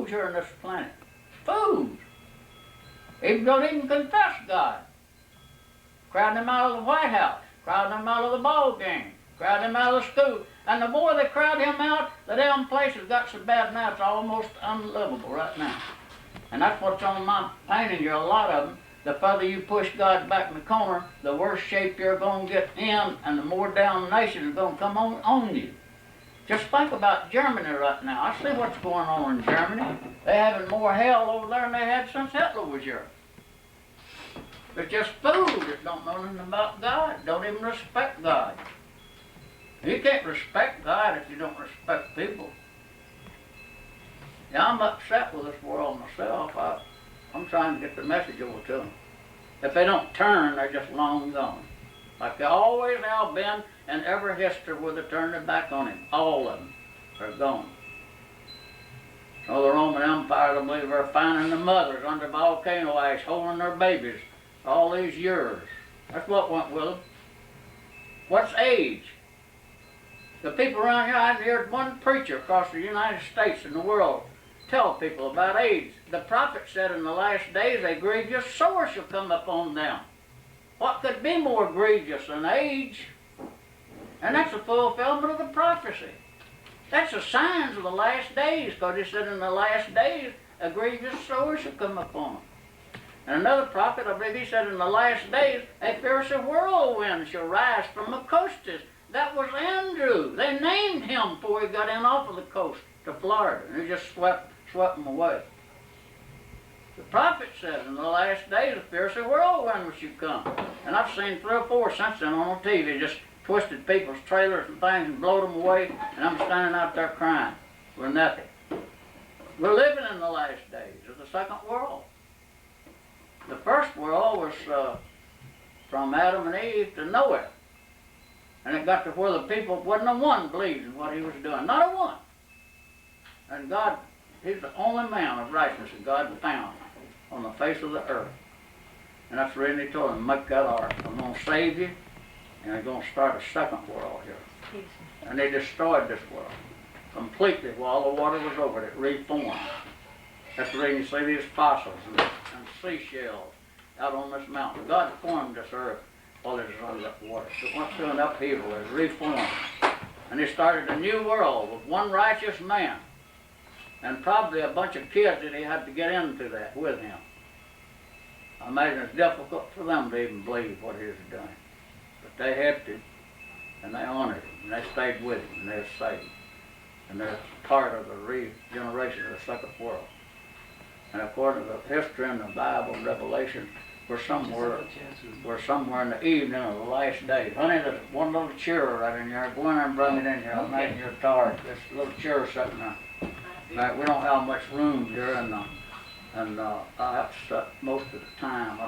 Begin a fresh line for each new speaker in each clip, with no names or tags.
fools here on this planet. Fools. Even don't even confess God. Crowding them out of the White House, crowding them out of the ball game, crowding them out of the school. And the more they crowd him out, the damn place has got so bad now it's almost unlivable right now. And that's what's on my painting here, a lot of them. The further you push God back in the corner, the worse shape you're going to get in, and the more damnation is going to come on you. Just think about Germany right now. I see what's going on in Germany. They're having more hell over there than they had since Hitler was here. They're just fools that don't know nothing about God, don't even respect God. You can't respect God if you don't respect people. Yeah, I'm upset with this world myself. I'm trying to get the message over to them. If they don't turn, they're just long gone. Like they always have been in every history where they turn their back on him. All of them are gone. So the Roman Empire, I believe, are finding the mothers under volcano ash, holding their babies all these years. That's what went with them. What's age? The people around here, I heard one preacher across the United States and the world tell people about AIDS. The prophet said in the last days a grievous sore shall come upon them. What could be more grievous than AIDS? And that's a fulfillment of the prophecy. That's the signs of the last days, because he said in the last days a grievous sore shall come upon them. And another prophet, I believe he said in the last days a fierce whirlwind shall rise from the coasts. That was Andrew. They named him before he got in off of the coast to Florida, and he just swept them away. The prophet said in the last days a fierce whirlwind should come. And I've seen 3 or 4 since then on TV, just twisted people's trailers and things and blowed them away, and I'm standing out there crying for nothing. We're living in the last days of the second world. The first world was from Adam and Eve to Noah. And it got to where the people, wasn't a one believed in what he was doing, not a one. And God, he's the only man of righteousness that God found on the face of the earth. And that's the reason he told him, make that ark. I'm going to save you, and I'm going to start a second world here. And they destroyed this world completely while the water was over it. It reformed. That's the reason you see these fossils and seashells out on this mountain. God formed this earth while it was under that water. So it went through an upheaval, it was reformed. And he started a new world with one righteous man. And probably a bunch of kids that he had to get into that with him. I imagine it's difficult for them to even believe what he was doing. But they had to, and they honored him, and they stayed with him, and they were saved. And they're part of the regeneration of the second world. And according to the history in the Bible and Revelation, we're somewhere in the evening of the last day. Honey, there's one little chair right in here. Go in there and bring it in here. I imagine you're tired. This little chair sitting there. Now, we don't have much room here, and I have to sit most of the time.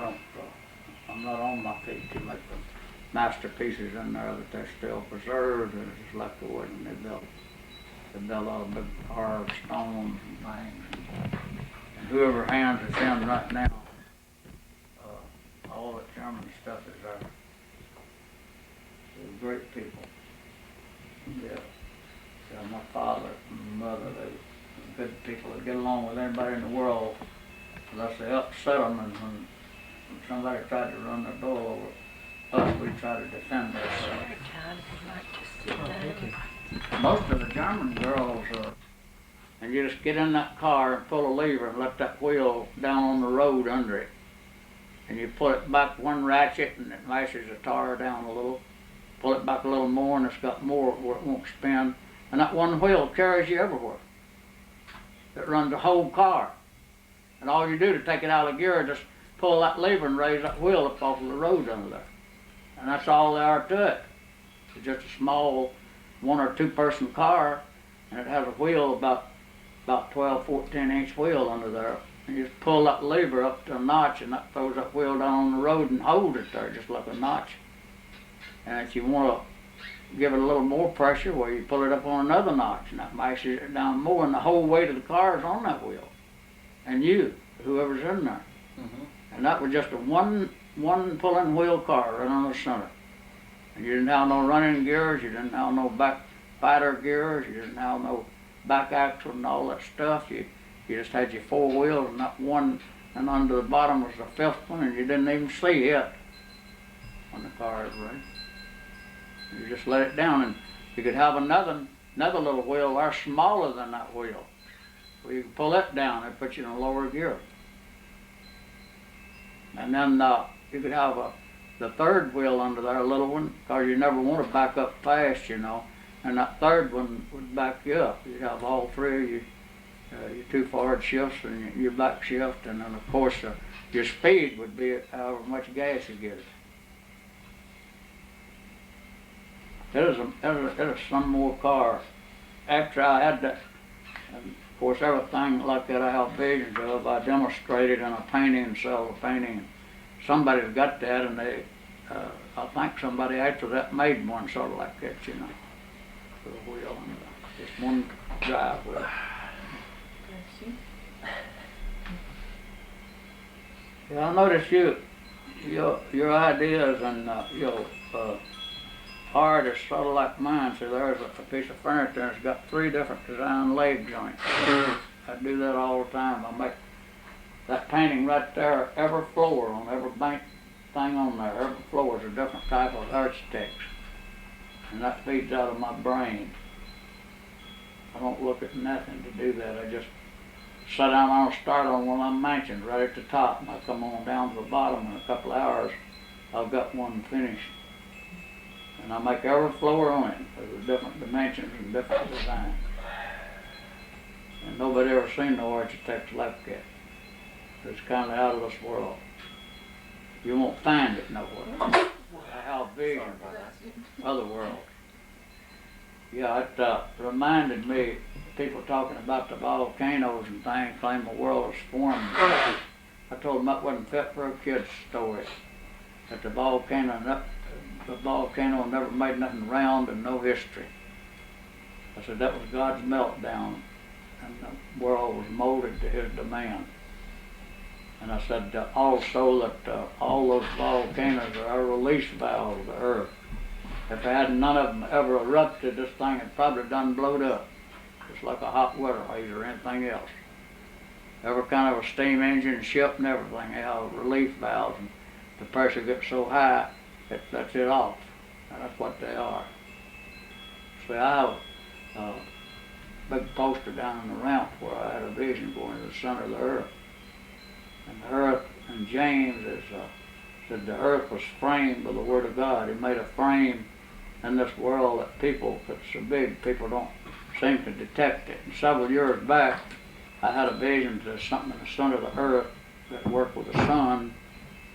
I'm not on my feet to make the masterpieces in there that they're still preserved, and it's just like the wood and they built. They built all the big carved stones and things. And whoever hands us in right now, all the German stuff is there. They're great people. Yeah. So my father and my mother, they were good people that get along with anybody in the world unless they upset them, and when somebody tried to run their door over us, we try to defend ourselves. Most of the German girls and you just get in that car and pull a lever and let that wheel down on the road under it. And you pull it back one ratchet and it lashes the tire down a little. Pull it back a little more and it's got more where it won't spin. And that one wheel carries you everywhere. It runs the whole car. And all you do to take it out of gear is just pull that lever and raise that wheel up off of the road under there. And that's all there are to it. It's just a small 1 or 2 person car, and it has a wheel about 12, 14 inch wheel under there. And you just pull that lever up to a notch and that throws that wheel down on the road and holds it there just like a notch. And if you want to give it a little more pressure, well, you pull it up on another notch and that mashes it down more, and the whole weight of the car is on that wheel. And you, whoever's in there. Mm-hmm. And that was just a one pulling wheel car right on the center. And you didn't have no running gears, you didn't have no back fighter gears, you didn't have no back axle and all that stuff. You You just had your four wheels and that one, and under the bottom was the fifth one, and you didn't even see it when the car was ready. You just let it down, and you could have another little wheel there smaller than that wheel. Well, you could pull it down and put you in a lower gear. And then you could have the third wheel under there, a little one, because you never want to back up fast, you know. And that third one would back you up. You'd have all three of you, your two forward shifts and your back shift, and then of course your speed would be however much gas you get. It was some more car. After I had that, and of course everything like that I have visions of, I demonstrated in a painting, sell the painting. Somebody's got that, and they, I think somebody after that made one sort of like that, you know, with a wheel and just one drive wheel. Yeah, I noticed your ideas and your art is sort of like mine. So there's a piece of furniture that's got 3 different design leg joints. I do that all the time. I make that painting right there, every floor on every bank thing on there, every floor is a different type of architects. And that feeds out of my brain. I don't look at nothing to do that. I just sit down and I'll start on one of them mansions right at the top, and I come on down to the bottom in a couple of hours. I've got one finished. And I make every floor on it with different dimensions and different designs. And nobody ever seen no architects like that. It's kind of out of this world. You won't find it nowhere. I have vision for other worlds. Yeah, it reminded me, people talking about the volcanoes and things, claim the world is formed. I told them that wasn't fit for a kid's story. That the volcano never made nothing round and no history. I said that was God's meltdown, and the world was molded to his demand. And I said also that all those volcanoes are a release valve of the earth. If none of them ever erupted, this thing had probably done blowed up. Just like a hot water hose or anything else. Every kind of a steam engine, ship and everything, they have relief valves. And the pressure gets so high, it lets it off. And that's what they are. See, I have a big poster down in the ramp where I had a vision going to the center of the earth. And the earth, and James said the earth was framed by the Word of God. He made a frame in this world that people, it's so big, people don't seem to detect it. And several years back, I had a vision to something in the center of the earth that worked with the sun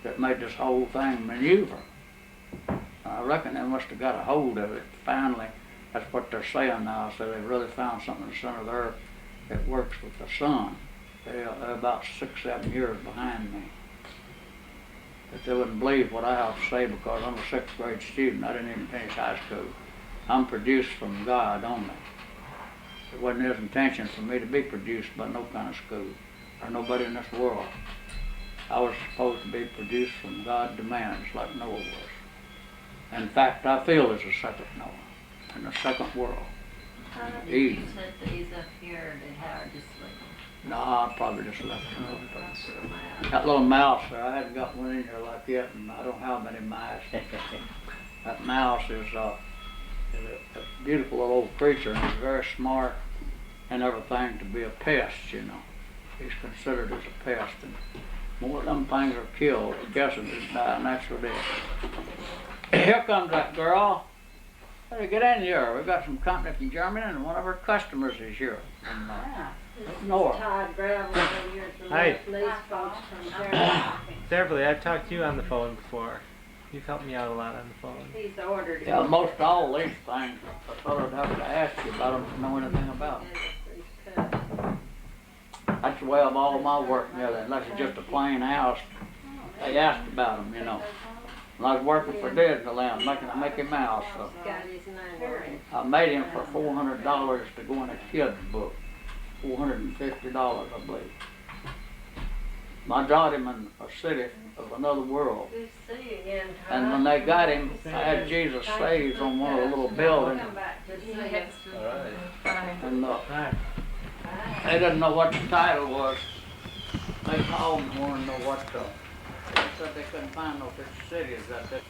that made this whole thing maneuver. I reckon they must have got a hold of it. Finally, that's what they're saying now. So they really found something in the center of the earth that works with the sun. They're about 6-7 years behind me. But they wouldn't believe what I have to say because I'm a 6th grade student. I didn't even finish high school. I'm produced from God only. It wasn't his intention for me to be produced by no kind of school or nobody in this world. I was supposed to be produced from God's demands like Noah was. In fact, I feel as a second Noah in the second world.
You said that he's up here and how just like.
No, I probably just left him up there. That little mouse there, I hadn't got one in here like yet, and I don't have many mice. That mouse is a beautiful little old creature, and he's very smart and everything to be a pest, you know. He's considered as a pest, and more of them things are killed. I'm guessing he's die a natural death. Here comes that girl. Hey, get in here. We've got some company from Germany, and one of our customers is here. From, North.
Hi. Beverly, I've talked to you on the phone before. You've helped me out a lot on the phone.
He's ordered.
Yeah, most all these things, I thought I'd have to ask you about them to know anything about. That's the way of all my work now, unless it's just a plain house. They asked about them, you know. When I was working for Disneyland, making a Mickey Mouse, so I made him for $400 to go in a kid's book. $450, I believe. I got him in a city of another world. And when they got him, I had Jesus Saves on one of the little buildings.
All right.
And They didn't know what the title was. They called and wanted to know what the, they said they couldn't find no such city as that.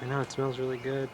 I know, it smells really good.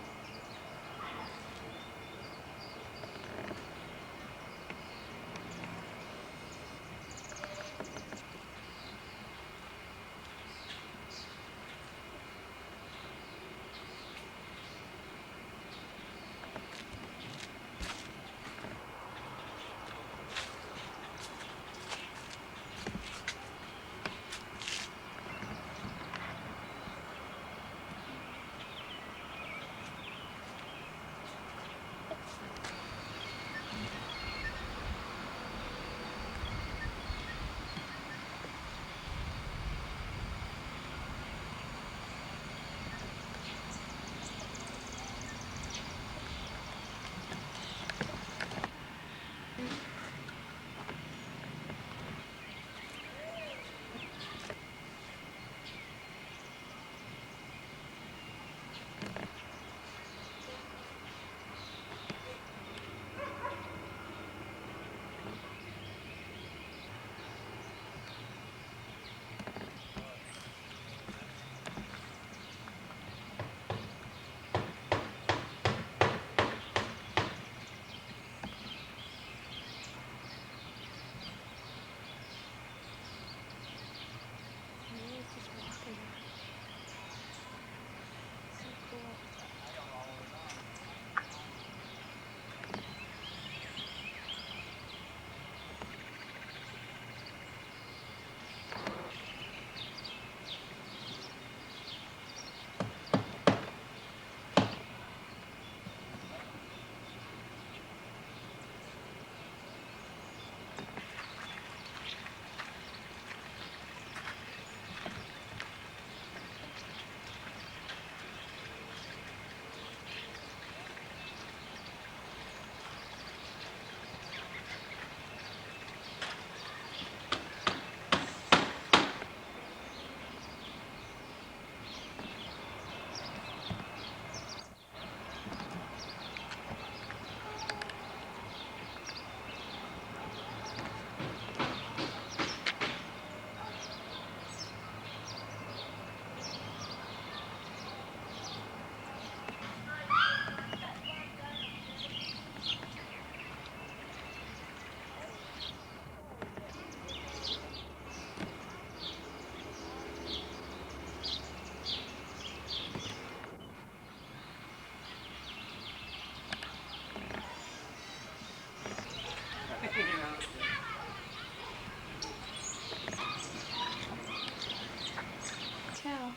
Tell.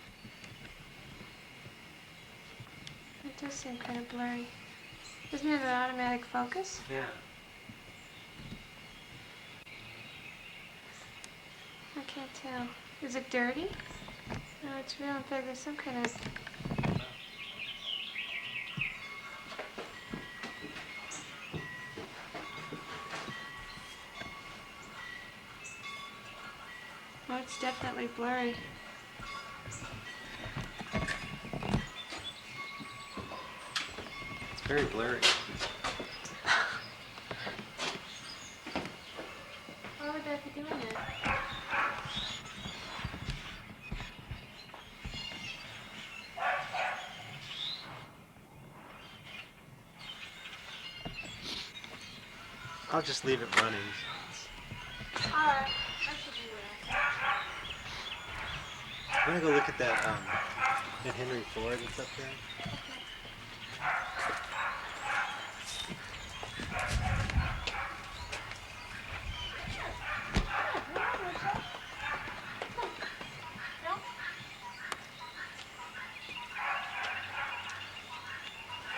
It does seem kind of blurry. Isn't it an automatic focus?
Yeah.
I can't tell. Is it dirty? No, it's real. In fact, there's some kind of... Oh, it's definitely blurry.
It's very blurry.
Why would guy for doing it.
I'll just leave it running.
Alright, that should be well.
I'm gonna go look at that Henry Ford that's up there.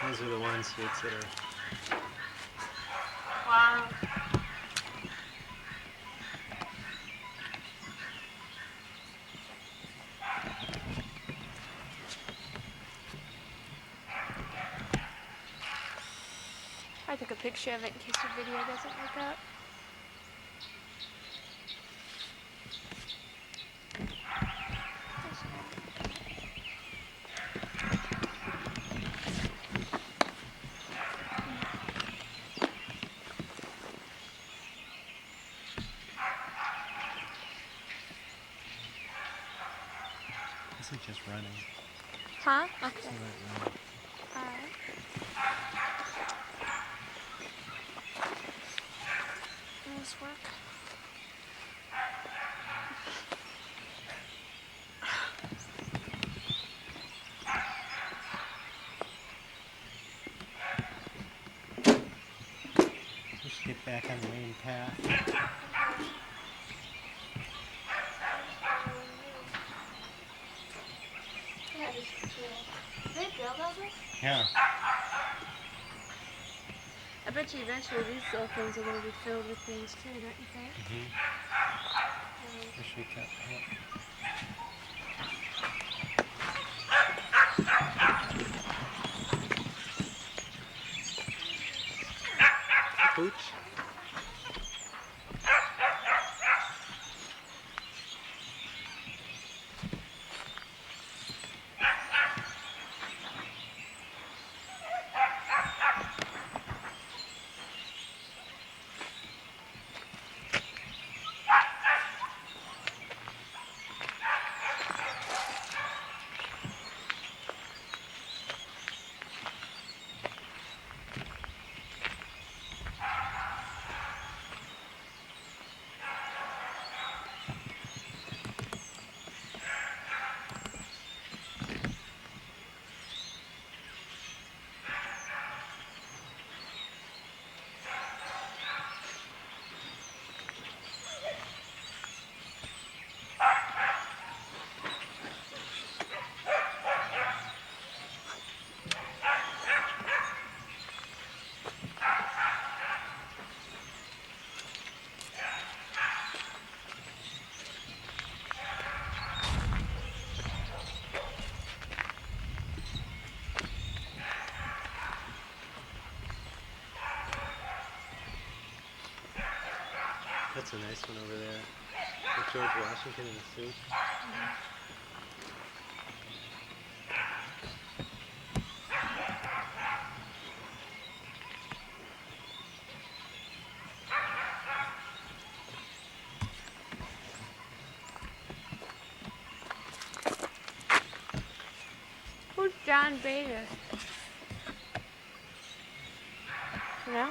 Those are the ones that are.
Wow. I took a picture of it in case your video doesn't look up.
This is just running.
Huh? Okay.
It's not running.
Alright. Nice work.
We should get back on the main path.
Yeah, this is cool. Did they build all this?
Yeah.
I bet you eventually these little things are going to be filled with things too, don't you think?
Wish we kept. Pooch. That's a nice one over there. With George Washington in the suit.
Who's John Bader? You know?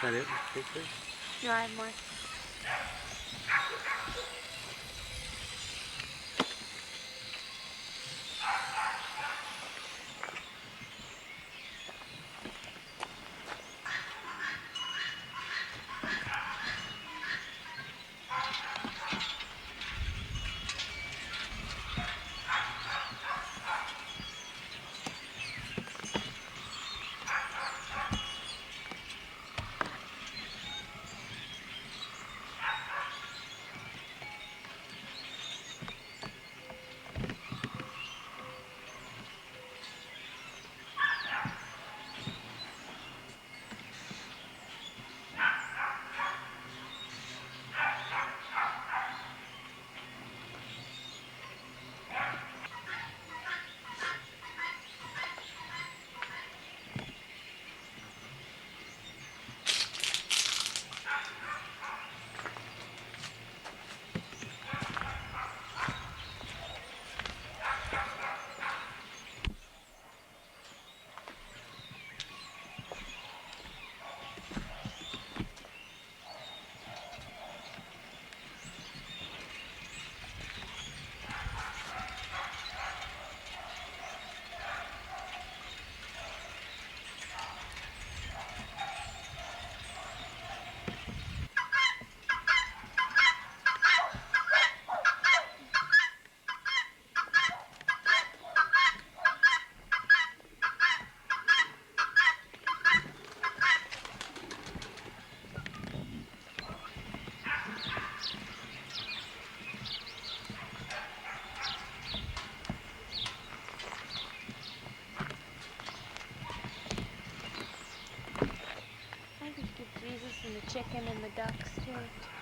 Is that it? Picture?
No, I have more. chicken and the ducks too.